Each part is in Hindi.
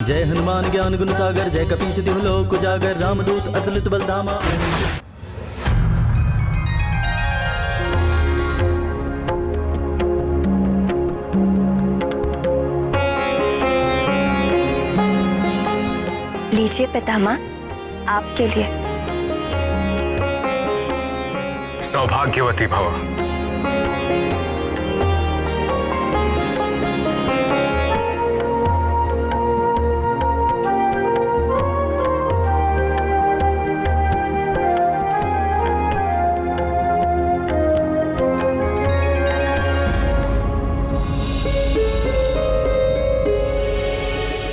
जय हनुमान ज्ञान गुण सागर, जय कपीस तिहु लोक उजागर, रामदूत अतुलित बल धामा। लीजिए पितामह, आपके लिए। सौभाग्यवती भव।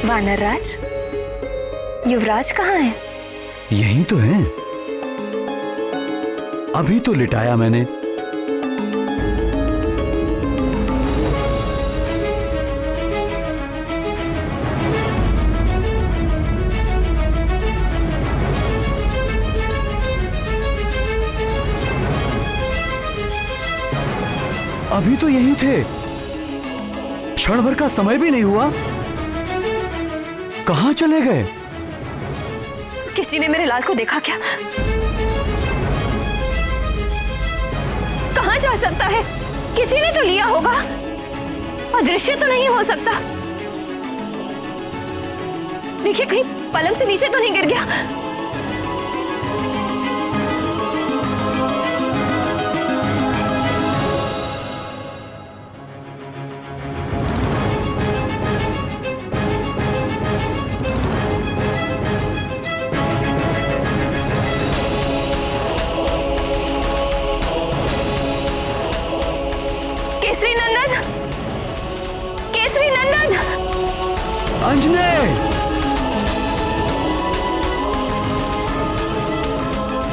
वानरराज, युवराज कहाँ है? यही तो है, अभी तो लिटाया मैंने। अभी तो यही थे, क्षण भर का समय भी नहीं हुआ, कहां चले गए? किसी ने मेरे लाल को देखा क्या? कहां जा सकता है? किसी ने तो लिया होगा, अदृश्य तो नहीं हो सकता। देखिए कहीं पलंग से नीचे तो नहीं गिर गया। केसरी नंदन, अंजने,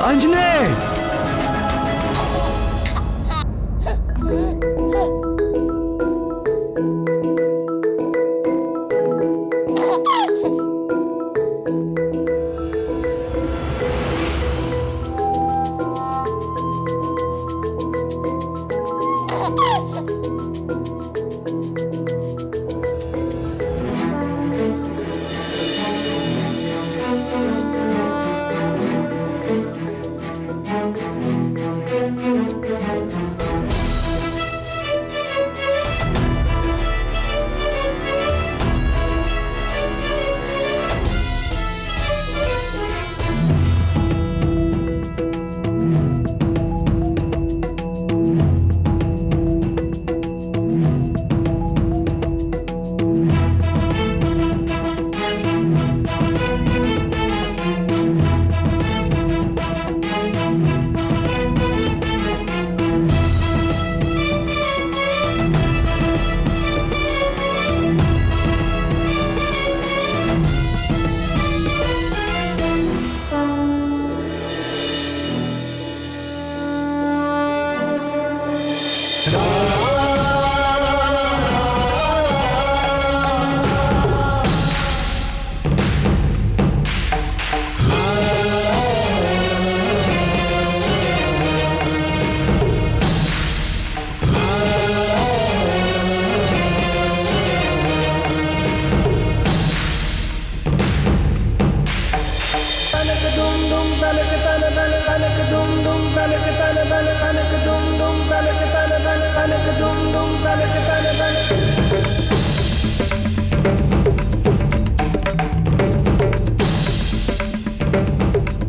अंजने,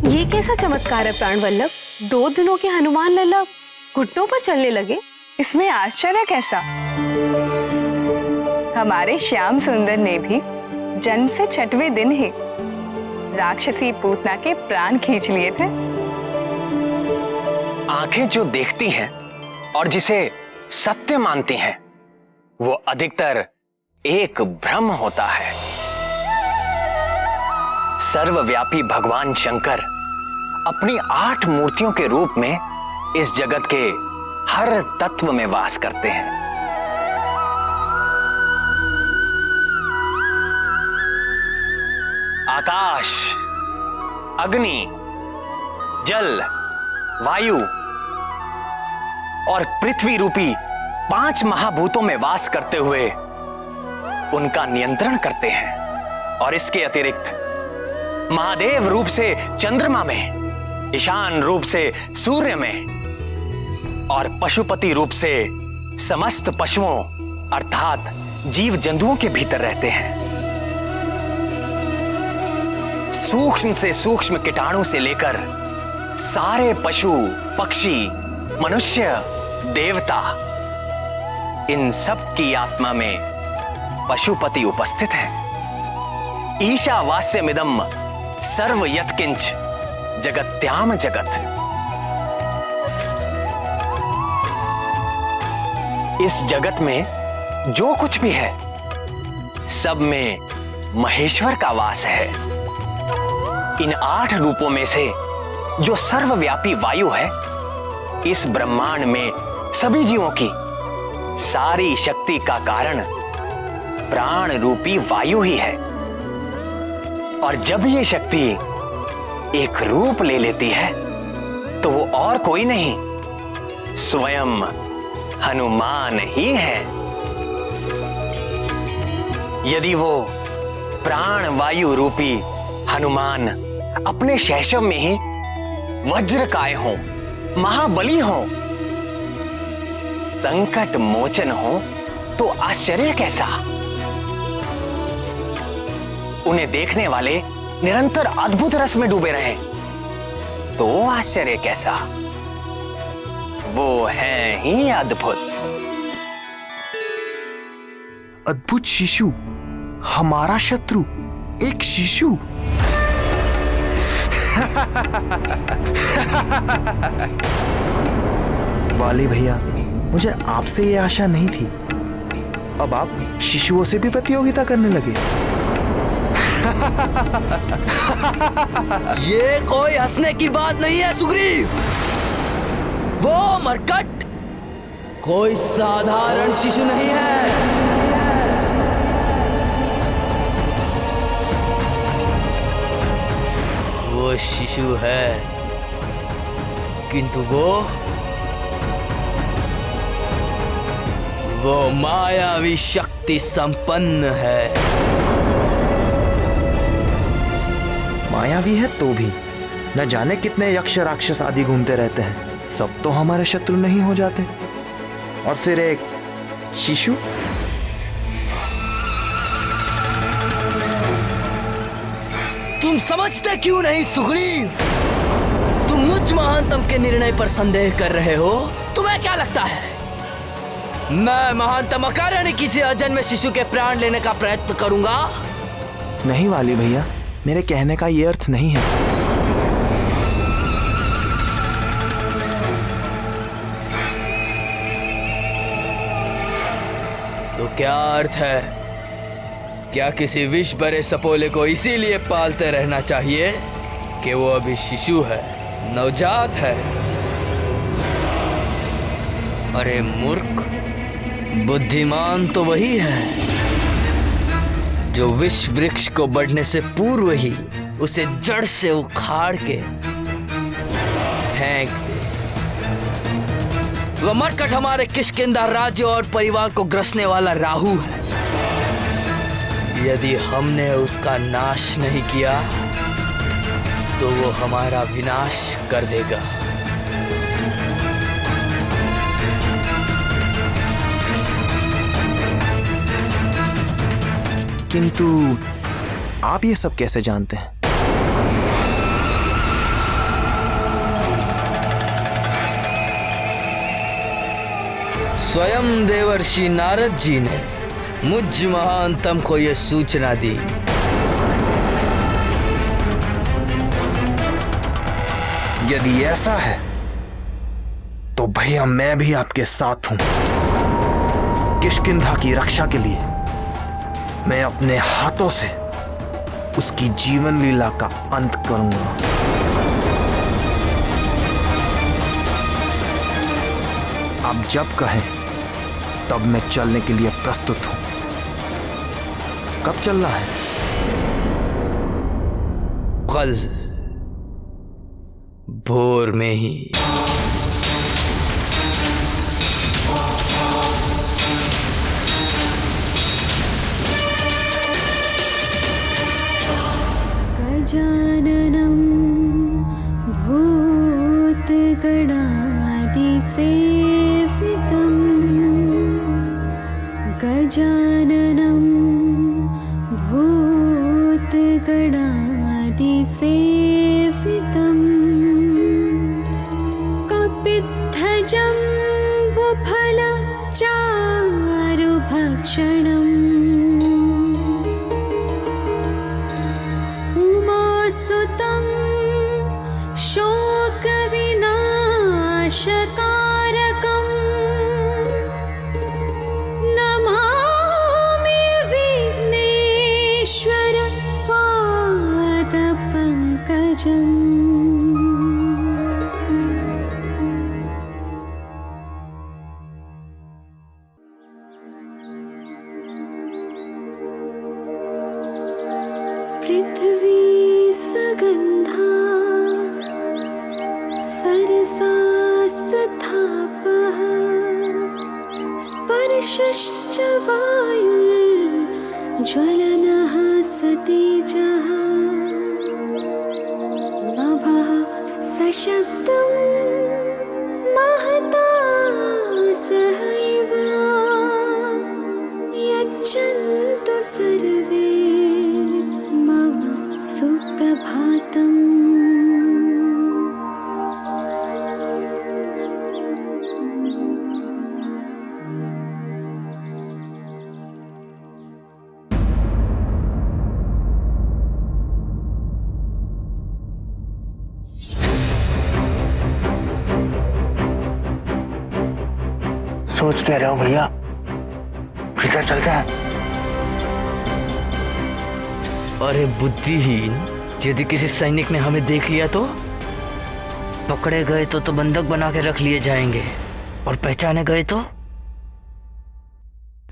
ये कैसा चमत्कार है प्राण वल्लभ? 2 दिनों के हनुमान लल्ला घुटनों पर चलने लगे, इसमें आश्चर्य कैसा? हमारे श्याम सुंदर ने भी जन्म से 6वें दिन ही राक्षसी पूतना के प्राण खींच लिए थे। आंखें जो देखती हैं और जिसे सत्य मानती हैं, वो अधिकतर एक भ्रम होता है। सर्वव्यापी भगवान शंकर अपनी 8 मूर्तियों के रूप में इस जगत के हर तत्व में वास करते हैं। आकाश, अग्नि, जल, वायु और पृथ्वी रूपी 5 महाभूतों में वास करते हुए उनका नियंत्रण करते हैं। और इसके अतिरिक्त महादेव रूप से चंद्रमा में, ईशान रूप से सूर्य में और पशुपति रूप से समस्त पशुओं अर्थात जीव जंतुओं के भीतर रहते हैं। सूक्ष्म से सूक्ष्म कीटाणु से लेकर सारे पशु, पक्षी, मनुष्य, देवता, इन सब की आत्मा में पशुपति उपस्थित है। ईशावास्यमिदं सर्व यत्किंच जगत्याम जगत। इस जगत में जो कुछ भी है सब में महेश्वर का वास है। इन 8 रूपों में से जो सर्वव्यापी वायु है, इस ब्रह्मांड में सभी जीवों की सारी शक्ति का कारण प्राण रूपी वायु ही है। और जब ये शक्ति एक रूप ले लेती है तो वो और कोई नहीं, स्वयं हनुमान ही है। यदि वो प्राण वायु रूपी हनुमान अपने शैशव में ही वज्रकाय हो, महाबली हो, संकट मोचन हो, तो आश्चर्य कैसा। उन्हें देखने वाले निरंतर अद्भुत रस में डूबे रहे तो आश्चर्य कैसा। वो हैं ही अद्भुत। अद्भुत शिशु, हमारा शत्रु एक शिशु। वाली भैया, मुझे आपसे ये आशा नहीं थी। अब आप शिशुओं से भी प्रतियोगिता करने लगे। ये कोई हंसने की बात नहीं है सुग्रीव। वो मरकट कोई साधारण शिशु नहीं है। वो शिशु है, किंतु वो मायावी शक्ति संपन्न है। मायावी है तो भी न जाने कितने यक्ष राक्षस आदि घूमते रहते हैं, सब तो हमारे शत्रु नहीं हो जाते। और फिर एक शिशु। तुम समझते क्यों नहीं सुग्रीव? तुम मुझ महानतम के निर्णय पर संदेह कर रहे हो। तुम्हें क्या लगता है मैं महानतम अकारण किसी अजन्मे शिशु के प्राण लेने का प्रयत्न करूंगा? नहीं वाली भैया, मेरे कहने का ये अर्थ नहीं है। तो क्या अर्थ है? क्या किसी विष भरे सपोले को इसीलिए पालते रहना चाहिए कि वो अभी शिशु है, नवजात है? अरे मूर्ख, बुद्धिमान तो वही है जो विष वृक्ष को बढ़ने से पूर्व ही उसे जड़ से उखाड़ के फेंक दे। वह मरकट हमारे किष्किंधा राज्य और परिवार को ग्रसने वाला राहु है। यदि हमने उसका नाश नहीं किया तो वो हमारा विनाश कर देगा। किंतु आप ये सब कैसे जानते हैं? स्वयं देवर्षि नारद जी ने मुझ महानतम को यह सूचना दी। यदि ऐसा है तो भैया मैं भी आपके साथ हूं। किष्किंधा की रक्षा के लिए मैं अपने हाथों से उसकी जीवन लीला का अंत करूंगा। आप जब कहें तब मैं चलने के लिए प्रस्तुत हूं। कब चलना है? कल भोर में ही। गजाननं भूतगणादिसेवितं गजाननं भूतगणादिसेवितं कपित्थजम्बुफलचारुभक्षणम् उमासुतं शोकविनाशकारकं नमामि विघ्नेश्वर पादपङ्कजम्। पृथ्वी सगन्धा सरसास्तथापः स्पर्शश्च वायुर्ज्वलनः सतेजः नभः सशब्दं महता सहैव यच्छन्तु सर्वे मम सुप्रभातम्। सोच क्या रहे हो भैया? किधर चलते हैं? अरे बुद्धिहीन, यदि किसी सैनिक ने हमें देख लिया तो पकड़े गए तो बंधक बना के रख लिए जाएंगे, और पहचाने गए तो?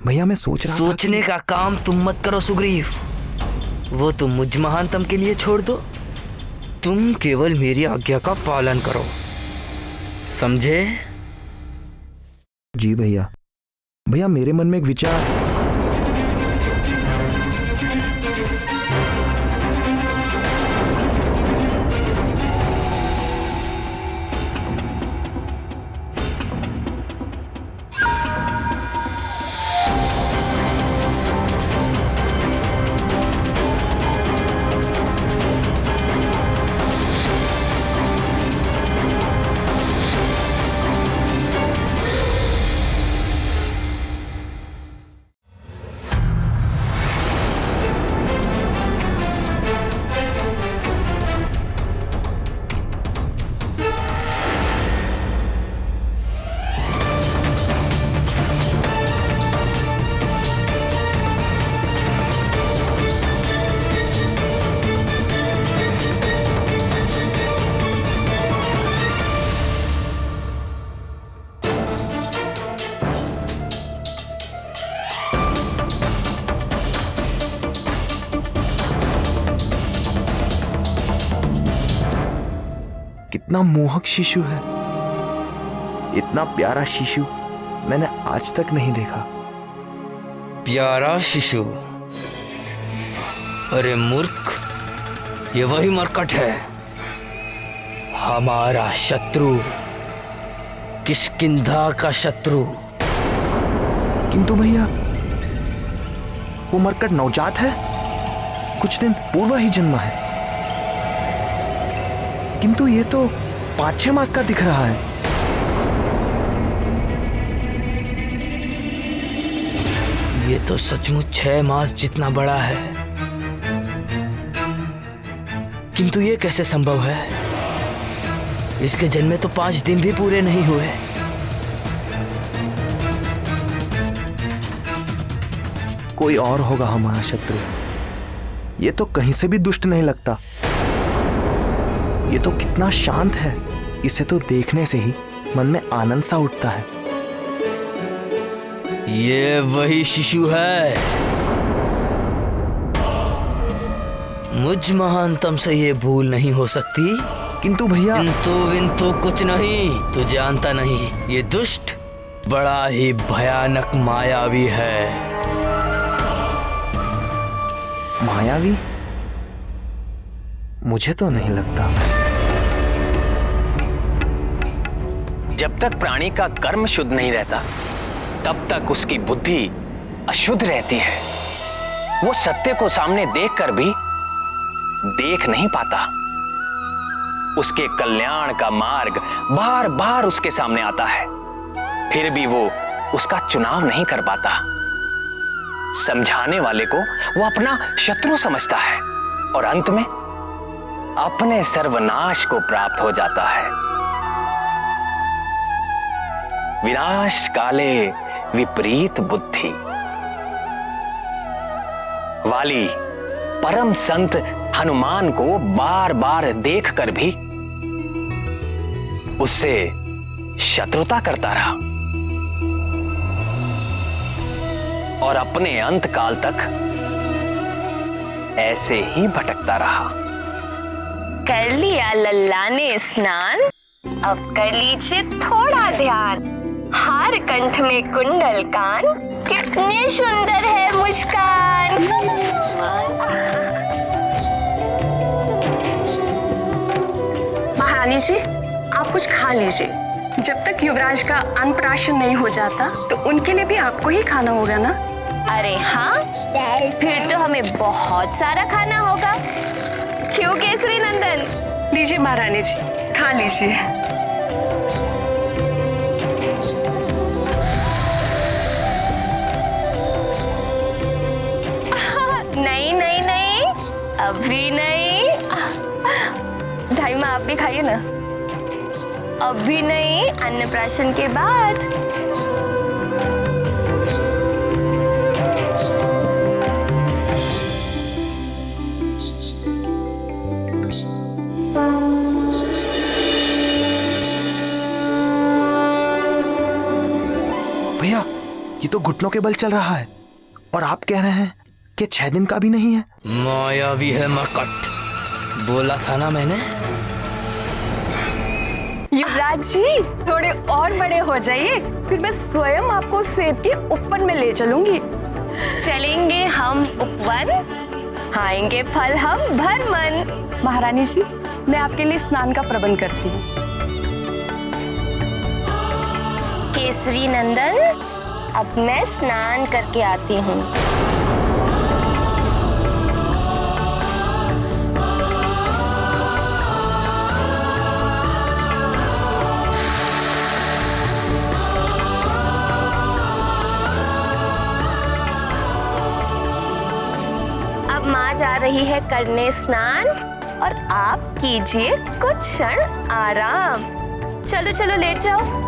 भैया मैं सोच रहा था सोचने का काम तुम मत करो सुग्रीव, वो तुम मुझ महानतम के लिए छोड़ दो। तुम केवल मेरी आज्ञा का पालन करो, समझे? जी भैया। भैया मेरे मन में एक विचार। कितना मोहक शिशु है, इतना प्यारा शिशु मैंने आज तक नहीं देखा। प्यारा शिशु? अरे मूर्ख, ये वही मरकट है, हमारा शत्रु, किष्किंधा का शत्रु। किंतु भैया वो मरकट नवजात है, कुछ दिन पूर्व ही जन्मा है, किंतु ये तो 5-6 मास का दिख रहा है। ये तो सचमुच 6 मास जितना बड़ा है, किंतु ये कैसे संभव है? इसके जन्मे तो 5 दिन भी पूरे नहीं हुए। कोई और होगा हमारा शत्रु, ये तो कहीं से भी दुष्ट नहीं लगता। ये तो कितना शांत है, इसे तो देखने से ही मन में आनंद सा उठता है। ये वही शिशु है, मुझ महानतम से ये भूल नहीं हो सकती। किंतु भैया किंतु कुछ नहीं, तू जानता नहीं, ये दुष्ट बड़ा ही भयानक मायावी है। मायावी? मुझे तो नहीं लगता। जब तक प्राणी का कर्म शुद्ध नहीं रहता तब तक उसकी बुद्धि अशुद्ध रहती है। वो सत्य को सामने देखकर भी देख नहीं पाता। उसके कल्याण का मार्ग बार बार उसके सामने आता है, फिर भी वो उसका चुनाव नहीं कर पाता। समझाने वाले को वो अपना शत्रु समझता है और अंत में अपने सर्वनाश को प्राप्त हो जाता है। विनाश काले विपरीत बुद्धि। वाली परम संत हनुमान को बार बार देखकर भी उससे शत्रुता करता रहा और अपने अंत काल तक ऐसे ही भटकता रहा। कर लिया लल्ला ने स्नान, अब कर लीजिए थोड़ा ध्यान। हार कंठ में कुंडल कान, कितनी सुंदर है मुस्कान। महारानी जी, आप कुछ खा लीजिए। जब तक युवराज का अन्नप्राशन नहीं हो जाता तो उनके लिए भी आपको ही खाना होगा ना। अरे हाँ, फिर तो हमें बहुत सारा खाना होगा। क्यों केसरी नंदन? लीजिए महारानी जी, खा लीजिए। नहीं नहीं नहीं, अभी नहीं। ढाई माँ आप भी खाइए ना। अभी नहीं, अन्नप्राशन के बाद। भैया, ये तो घुटनों के बल चल रहा है और आप कह रहे हैं कि 6 दिन का भी नहीं है। मायावी है मरकट, बोला था ना मैंने। युवराज जी, थोड़े और बड़े हो जाइए, फिर मैं स्वयं आपको सेब के उपवन में ले चलूंगी। चलेंगे हम उपवन, खाएंगे फल हम भर मन। महारानी जी, मैं आपके लिए स्नान का प्रबंध करती हूँ। केसरी नंदन, अब मैं स्नान करके आती हूँ। अब माँ जा रही है करने स्नान और आप कीजिए कुछ क्षण आराम। चलो चलो लेट जाओ।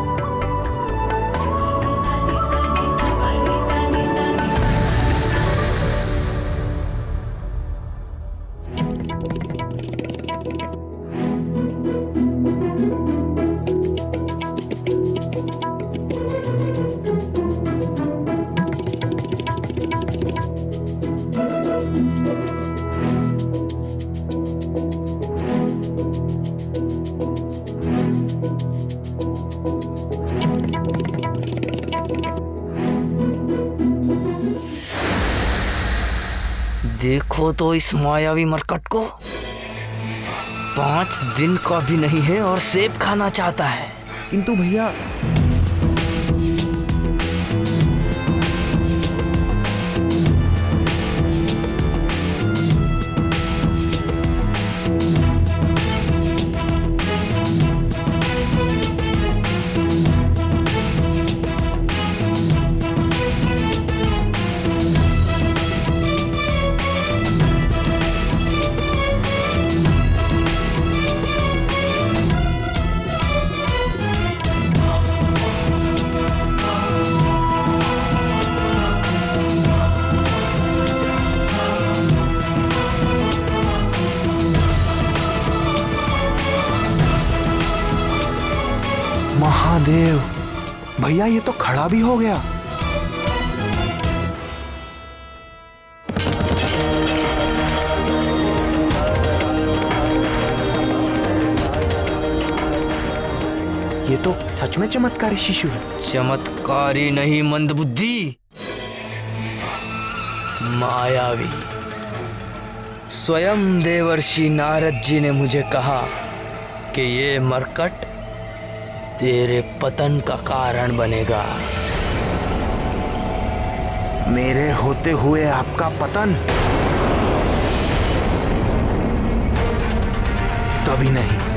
देखो तो इस मायावी मरकट को, 5 दिन का भी नहीं है और सेब खाना चाहता है। किंतु भैया, महादेव, भैया ये तो खड़ा भी हो गया। ये तो सच में चमत्कारी शिशु है। चमत्कारी नहीं, मंदबुद्धि, मायावी। स्वयं देवर्षि नारद जी ने मुझे कहा कि ये मरकट तेरे पतन का कारण बनेगा। मेरे होते हुए आपका पतन? कभी नहीं।